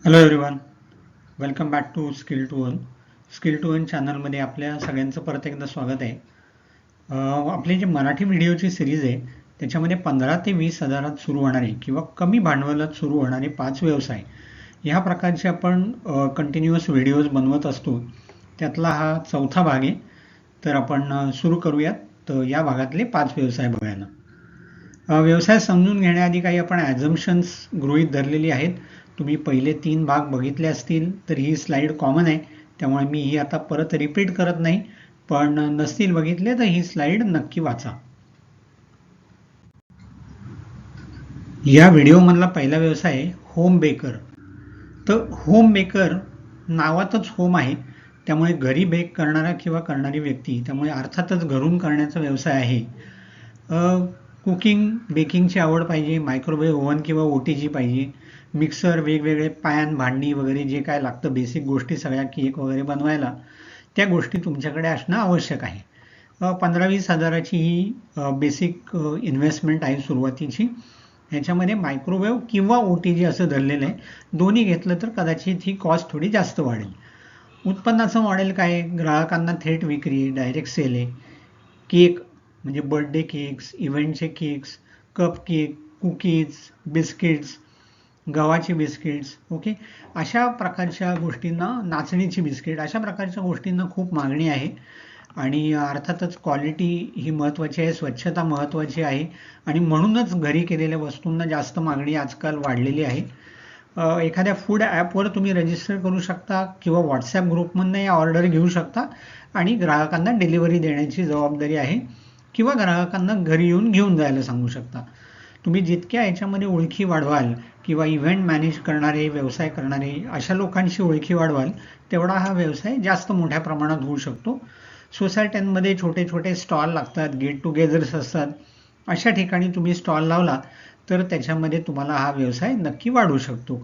Hello everyone, welcome back to skill two one. Skill two one चॅनलमध्ये आपल्या सगळ्यांचं परत एकदा स्वागत आहे. आपली जी मराठी व्हिडिओची सिरीज आहे त्याच्यामध्ये 15 ते 20 हजारात सुरू होणारे किंवा कमी भांडवलात सुरू होणारे 5 व्यवसाय ह्या प्रकारचे आपण कंटिन्युअस व्हिडिओज बनवत असतो. त्यातला हा चौथा भाग आहे. तर आपण सुरू करूयात. तर या भागातले 5 व्यवसाय बघायला. व्यवसाय समजून घेण्याआधी काही आपण ॲझम्पशन्स गृहीत धरलेली आहेत. तुम्ही पहिले 3 भाग बघितले असतील तर ही स्लाईड कॉमन आहे, त्यामुळे मी ही आता परत रिपीट करत नाही. पण नसतील बघितले तर ही स्लाईड नक्की वाचा. या व्हिडिओमधला पहिला व्यवसाय आहे होम बेकर. तर होम बेकर नावातच होम आहे, त्यामुळे घरी बेक करणारा किंवा करणारी व्यक्ती, त्यामुळे अर्थातच घरून करण्याचा व्यवसाय आहे. कुकिंग बेकिंगची आवड पाहिजे, मायक्रोवेव्ह ओव्हन किंवा OTG पाहिजे, मिक्सर, वेगवेगळे पॅन, भांडी वगैरे जे काय लागतं बेसिक गोष्टी सगळ्या केक वगैरे बनवायला, त्या गोष्टी तुमच्याकडे असणं आवश्यक आहे. 15-20 हजाराची ही बेसिक इन्व्हेस्टमेंट आहे सुरुवातीची. ह्याच्यामध्ये मायक्रोवेव्ह किंवा OTG असं धरलेलं आहे. दोन्ही घेतलं तर कदाचित ही कॉस्ट थोडी जास्त वाढेल. उत्पन्नाचं मॉडेल काय आहे? ग्राहकांना थेट विक्री, डायरेक्ट सेल आहे. केक म्हणजे बर्थडे केक्स, इव्हेंटचे cakes, cup cake, cookies, biscuits, गव्हाची बिस्किट्स, ओके, अशा प्रकारच्या गोष्टींना, नाचणीची बिस्किट, अशा प्रकारच्या गोष्टींना खूप मागणी आहे. आणि अर्थातच क्वालिटी ही महत्त्वाची आहे, स्वच्छता महत्त्वाची आहे, आणि म्हणूनच घरी केलेल्या वस्तूंना जास्त मागणी आजकाल वाढलेली आहे. एखाद्या फूड ॲपवर तुम्ही रजिस्टर करू शकता किंवा व्हॉट्सॲप ग्रुपमधनं या ऑर्डर घेऊ शकता आणि ग्राहकांना डिलिव्हरी देण्याची जबाबदारी आहे, किंवा ग्राहकांना घरी येऊन घेऊन जायला सांगू शकता. तुम्ही जितक्या याच्यामध्ये ओळखी वाढवाल किंवा इव्हेंट मॅनेज करणारे, व्यवसाय करणारे अशा लोकांशी ओळखी वाढवाल, तेवढा हा व्यवसाय जास्त मोठ्या प्रमाणात होऊ शकतो. सोसायट्यांमध्ये छोटे छोटे स्टॉल लागतात, गेट टुगेदर्स असतात. अशा ठिकाणी तुम्ही स्टॉल लावला तर त्याच्यामध्ये तुम्हाला हा व्यवसाय नक्की वाढू शकतो.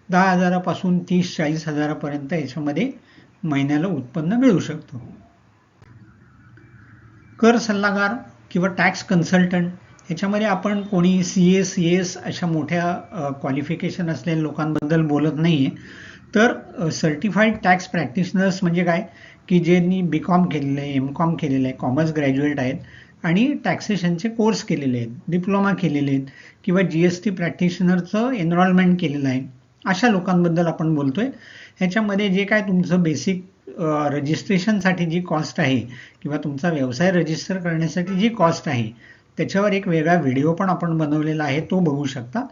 10 हजारापासून 30-40 हजारापर्यंत याच्यामध्ये महिन्याला उत्पन्न मिळू शकतो. कर सल्लागार किंवा टॅक्स कन्सल्टंट, ह्याच्यामध्ये आपण कोणी CA, CS अशा मोठ्या क्वालिफिकेशन असलेल्या लोकांबद्दल बोलत नाहीये. तर सर्टिफाईड टॅक्स प्रॅक्टिशनर्स म्हणजे काय, की ज्यांनी BCom केलेलं आहे, MCom केलेलं आहे, कॉमर्स ग्रॅज्युएट आहेत आणि टॅक्सेशनचे कोर्स केलेले आहेत, डिप्लोमा केलेले आहेत, किंवा GST प्रॅक्टिशनरचं एनरोलमेंट केलेलं आहे, अशा लोकांबद्दल आपण बोलतोय. ह्याच्यामध्ये जे काय तुमचं बेसिक रजिस्ट्रेशनसाठी जी कॉस्ट आहे किंवा तुमचा व्यवसाय रजिस्टर करण्यासाठी जी कॉस्ट आहे त्याच्यावर एक वेगळा व्हिडिओ पण आपण बनवलेला आहे, तो बघू शकता.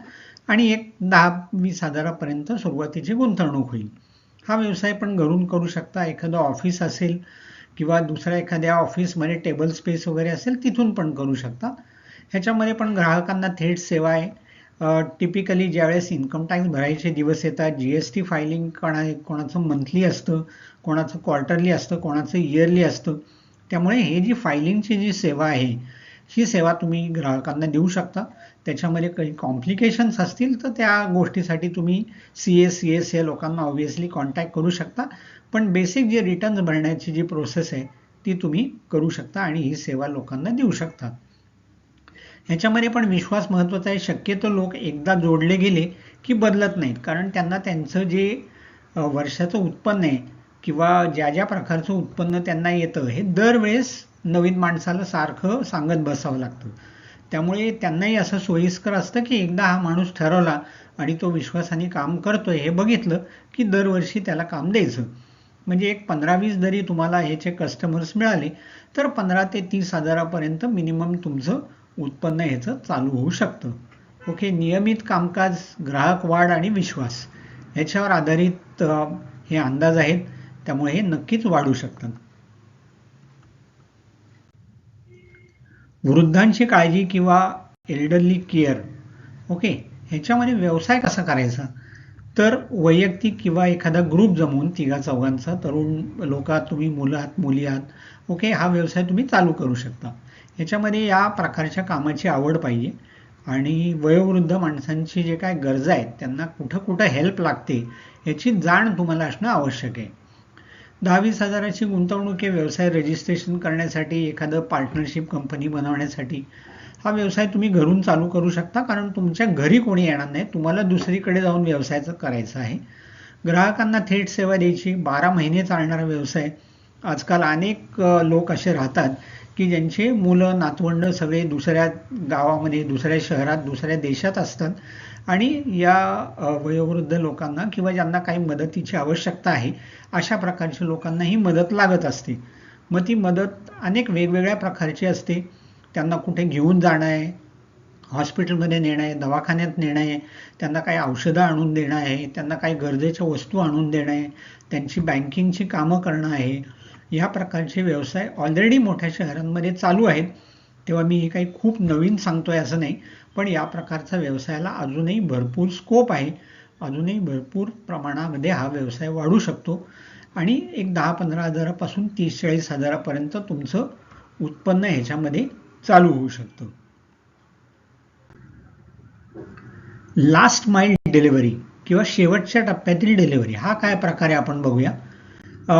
आणि एक 10-20 हजारापर्यंत सुरुवातीची गुंतवणूक होईल. हा व्यवसाय पण घरून करू शकता. एखादं ऑफिस असेल किंवा दुसऱ्या एखाद्या ऑफिसमध्ये टेबल स्पेस वगैरे असेल तिथून पण करू शकता. ह्याच्यामध्ये पण ग्राहकांना थेट सेवा आहे. टिपिकली ज्यावेळेस इन्कम टॅक्स भरायचे दिवस येतात, GST फायलिंग कोणाचं मंथली असतं, कोणाचं क्वार्टरली असतं, कोणाचं इयरली असतं, त्यामुळे हे जी फायलिंगची जी सेवा आहे ही सेवा तुम्ही ग्राहकांना देऊ शकता. त्याच्यामध्ये काही कॉम्प्लिकेशन्स असतील तर त्या गोष्टीसाठी तुम्ही CA, CS या लोकांना ऑब्व्हियसली कॉन्टॅक्ट करू शकता. पण बेसिक जे रिटर्न्स भरण्याची जी प्रोसेस आहे ती तुम्ही करू शकता आणि ही सेवा लोकांना देऊ शकता. ह्याच्यामध्ये पण विश्वास महत्त्वाचा आहे. शक्यतो लोक एकदा जोडले गेले की बदलत नाहीत, कारण त्यांना त्यांचं जे वर्षाचं उत्पन्न आहे किंवा ज्या ज्या प्रकारचं उत्पन्न त्यांना येतं हे दरवेळेस नवीन माणसाला सारखं सांगत बसावं लागतं. त्यामुळे त्यांनाही असं सोयीस्कर असतं की एकदा हा माणूस ठरवला आणि तो विश्वासाने काम करतोय हे बघितलं की दरवर्षी त्याला काम द्यायचं. म्हणजे एक 15-20 जरी तुम्हाला ह्याचे कस्टमर्स मिळाले तर 15 ते 30 हजारापर्यंत मिनिमम तुमचं उत्पन्न ह्याचं चालू होऊ शकतं. ओके, नियमित कामकाज, ग्राहक वाढ आणि विश्वास ह्याच्यावर आधारित हे अंदाज आहेत, त्यामुळे हे नक्कीच वाढू शकतात. वृद्धांची काळजी किंवा एल्डरली केअर, ओके, ह्याच्यामध्ये व्यवसाय कसा करायचा, तर वैयक्तिक किंवा एखादा ग्रुप जमवून 3-4 तरुण लोक आहात तुम्ही, मुलं आहात, मुली आहात, ओके, हा व्यवसाय तुम्ही चालू करू शकता. ह्याच्यामध्ये या प्रकारच्या कामाची आवड पाहिजे आणि वयोवृद्ध माणसांची जे काय गरजा आहेत त्यांना कुठं कुठं हेल्प लागते याची जाण तुम्हाला असणं आवश्यक आहे. 10-20 हजाराची गुंतवणूक आहे व्यवसाय रजिस्ट्रेशन करण्यासाठी, एखादं पार्टनरशिप कंपनी बनवण्यासाठी. हा व्यवसाय तुम्ही घरून चालू करू शकता, कारण तुमच्या घरी कोणी येणार नाही, तुम्हाला दुसरीकडे जाऊन व्यवसायाचं करायचं आहे. ग्राहकांना थेट सेवा द्यायची, 12 महिने चालणारा व्यवसाय. आजकाल अनेक लोक असे राहतात की ज्यांचे मुलं नातवंड सगळे दुसऱ्या गावामध्ये, दुसऱ्या शहरात, दुसऱ्या देशात असतात आणि या वयोवृद्ध लोकांना किंवा ज्यांना काही मदतीची आवश्यकता आहे अशा प्रकारच्या लोकांना ही मदत लागत असते. मग ती मदत अनेक वेगवेगळ्या प्रकारची असते. त्यांना कुठे घेऊन जाणं आहे, हॉस्पिटलमध्ये नेणं आहे, दवाखान्यात नेणं आहे, त्यांना काही औषधं आणून देणं आहे, त्यांना काही गरजेच्या वस्तू आणून देणं आहे, त्यांची बँकिंगची कामं करणं आहे. ह्या प्रकारचे व्यवसाय ऑलरेडी मोठ्या शहरांमध्ये चालू आहेत. तेव्हा मी हे काही खूप नवीन सांगतोय असं नाही, पण या प्रकारचा व्यवसायाला अजूनही भरपूर स्कोप आहे. अजूनही भरपूर प्रमाणामध्ये हा व्यवसाय वाढू शकतो आणि एक 10-15 हजारापासून 30-40 हजारापर्यंत तुमचं उत्पन्न ह्याच्यामध्ये चालू होऊ शकतं. लास्ट माईल डिलिव्हरी किंवा शेवटच्या टप्प्यातील डिलिव्हरी हा काय प्रकार आहे आपण बघूया.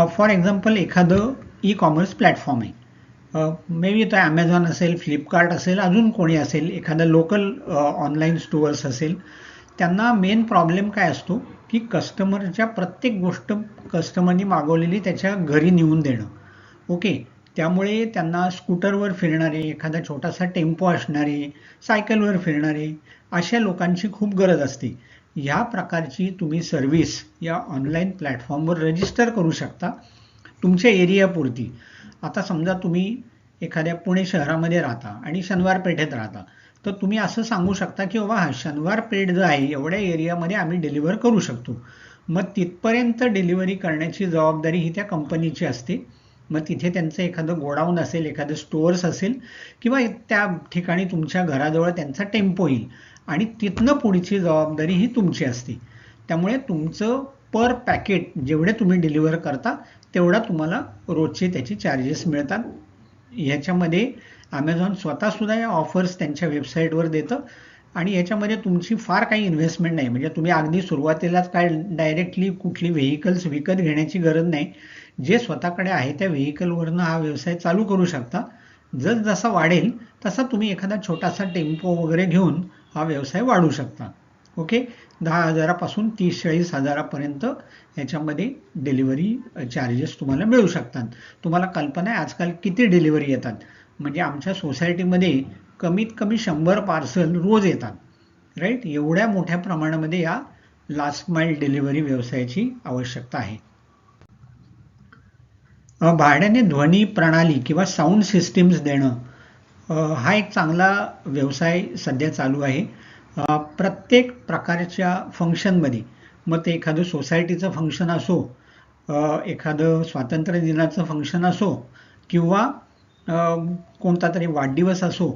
फॉर एक्झाम्पल एखादं ई कॉमर्स प्लॅटफॉर्म आहे, मे बी तो ॲमेझॉन असेल, फ्लिपकार्ट असेल, अजून कोणी असेल, एखादं लोकल ऑनलाईन स्टोअर्स असेल. त्यांना मेन प्रॉब्लेम काय असतो की कस्टमरच्या प्रत्येक गोष्ट कस्टमरनी मागवलेली त्याच्या घरी नेऊन देणं. ओके, त्यामुळे त्यांना स्कूटरवर फिरणारे, एखादा छोटासा टेम्पो असणारे, सायकलवर फिरणारे अशा लोकांची खूप गरज असते. ह्या प्रकारची तुम्ही सर्व्हिस या ऑनलाईन प्लॅटफॉर्मवर रजिस्टर करू शकता तुमच्या एरियापुरती. आता समजा तुम्ही एखाद्या पुणे शहरामध्ये राहता आणि शनिवार पेठेत राहता, तर तुम्ही असं सांगू शकता की बाबा शनिवार पेठ जो आहे एवढ्या एरियामध्ये आम्ही डिलिव्हर करू शकतो. मग तिथपर्यंत डिलिव्हरी करण्याची जबाबदारी ही त्या कंपनीची असते. मग तिथे त्यांचं एखादं गोडाऊन असेल, एखादं स्टोअर्स असेल किंवा त्या ठिकाणी तुमच्या घराजवळ त्यांचा टेम्पो येईल आणि तिथनं पुढची जबाबदारी ही तुमची असते. त्यामुळे तुमचं पर पॅकेट जेवढे तुम्ही डिलिव्हर करता तेवढा तुम्हाला रोजचे त्याची चार्जेस मिळतात. ह्याच्यामध्ये ॲमेझॉन स्वतःसुद्धा या ऑफर्स त्यांच्या वेबसाईटवर देतं आणि याच्यामध्ये तुमची फार काही इन्व्हेस्टमेंट नाही. म्हणजे तुम्ही अगदी सुरुवातीलाच काय डायरेक्टली कुठली व्हेकल्स विकत घेण्याची गरज नाही. जे स्वतःकडे आहे त्या व्हेकलवरनं हा व्यवसाय चालू करू शकता. जसा वाढेल तसा तुम्ही एखादा छोटासा टेम्पो वगैरे घेऊन हा व्यवसाय वाढू शकता. ओके, 10 हजारापासून 30-40 हजारापर्यंत याच्यामध्ये डिलिव्हरी चार्जेस तुम्हाला मिळू शकतात. तुम्हाला कल्पना आहे आजकाल किती डिलिव्हरी येतात. म्हणजे आमच्या सोसायटीमध्ये कमीत कमी 100 पार्सल रोज येतात. राईट, एवढ्या मोठ्या प्रमाणामध्ये या लास्ट माईल डिलिव्हरी व्यवसायाची आवश्यकता आहे. भाड्याने ध्वनी प्रणाली किंवा साऊंड सिस्टीम्स देणं हा एक चांगला व्यवसाय सध्या चालू आहे. प्रत्येक प्रकारच्या फंक्शनमध्ये, मग ते एखादं सोसायटीचं फंक्शन असो, एखादं स्वातंत्र्य दिनाचं फंक्शन असो किंवा कोणता तरी वाढदिवस असो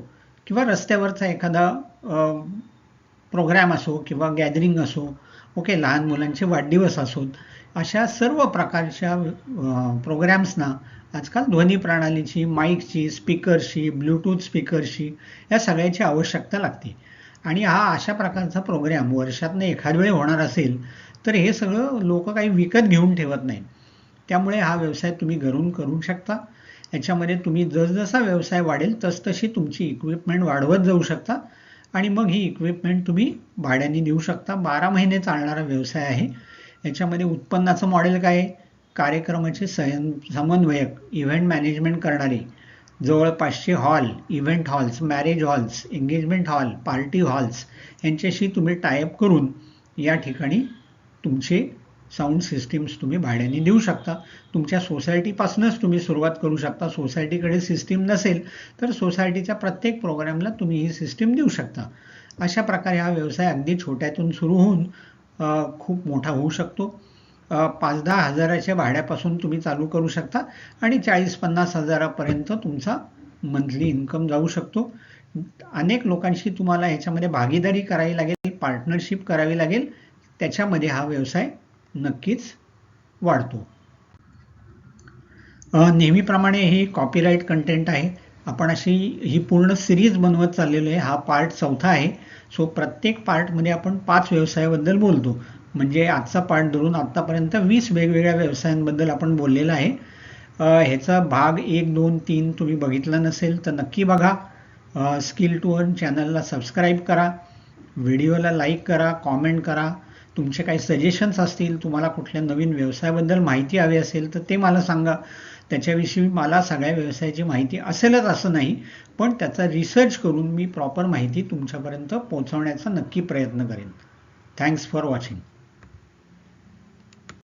किंवा रस्त्यावरचा एखादा प्रोग्राम असो किंवा गॅदरिंग असो, ओके, लहान मुलांचे वाढदिवस असोत, अशा सर्व प्रकारच्या प्रोग्रॅम्सना आजकाल ध्वनी प्रणालीची, माईकची, स्पीकरची, ब्लूटूथ स्पीकरची या सगळ्याची आवश्यकता लागते. आणि हा अशा प्रकारचा प्रोग्रॅम वर्षातनं एखाद वेळ होणार असेल तर हे सगळं लोक काही विकत घेऊन ठेवत नाहीत. त्यामुळे हा व्यवसाय तुम्ही घरून करू शकता. याच्यामध्ये तुम्ही जसजसा व्यवसाय वाढेल तसतशी तुमची इक्विपमेंट वाढवत जाऊ शकता आणि मग ही इक्विपमेंट तुम्ही भाड्याने देऊ शकता. 12 महिने चालणारा व्यवसाय आहे. याच्यामध्ये उत्पन्नाचं मॉडेल काय आहे? कार्यक्रमाचे समन्वयक, इव्हेंट मॅनेजमेंट करणारे, जवळपासचे hall, event halls, marriage halls, engagement hall, party halls यांच्याशी तुम्ही टायअप करून या ठिकाणी तुमचे साऊंड सिस्टीम्स तुम्ही भाड्याने देऊ शकता. तुमच्या सोसायटीपासूनच तुम्ही सुरुवात करू शकता. सोसायटीकडे सिस्टीम नसेल तर सोसायटीच्या प्रत्येक प्रोग्रामला तुम्ही ही सिस्टीम देऊ शकता. अशा प्रकारे हा व्यवसाय अगदी छोट्यातून सुरू होऊन खूप मोठा होऊ शकतो. 5-10 हजाराच्या भाड्यापासून तुम्ही चालू करू शकता आणि 40-50 हजारापर्यंत तुमचा मंथली इन्कम जाऊ शकतो. अनेक लोकांशी तुम्हाला ह्याच्यामध्ये भागीदारी करावी लागेल, पार्टनरशिप करावी लागेल. त्याच्यामध्ये हा व्यवसाय नक्कीच वाढतो. नेहमीप्रमाणे ही कॉपीराईट कंटेंट आहे. आपण अशी ही पूर्ण सिरीज बनवत चाललेलो आहे. हा पार्ट 4था आहे. सो प्रत्येक पार्टमध्ये आपण 5 व्यवसायाबद्दल बोलतो. म्हणजे आजचा पार्ट धरून आतापर्यंत 20 वेगवेगळ्या व्यवसायांबद्दल आपण बोललेला आहे. ह्याचा भाग 1, 2, 3 तुम्ही बघितला नसेल तर नक्की बघा. स्किल टू अर्न चॅनलला सबस्क्राईब करा, व्हिडिओला लाईक करा, कॉमेंट करा. तुमचे काही सजेशन्स असतील, तुम्हाला कुठल्या नवीन व्यवसायाबद्दल माहिती हवी असेल तर ते मला सांगा. त्याच्याविषयी मला सगळ्या व्यवसायाची माहिती असेलच असं नाही, पण त्याचा रिसर्च करून मी प्रॉपर माहिती तुमच्यापर्यंत पोहोचवण्याचा नक्की प्रयत्न करेन. Thanks for watching.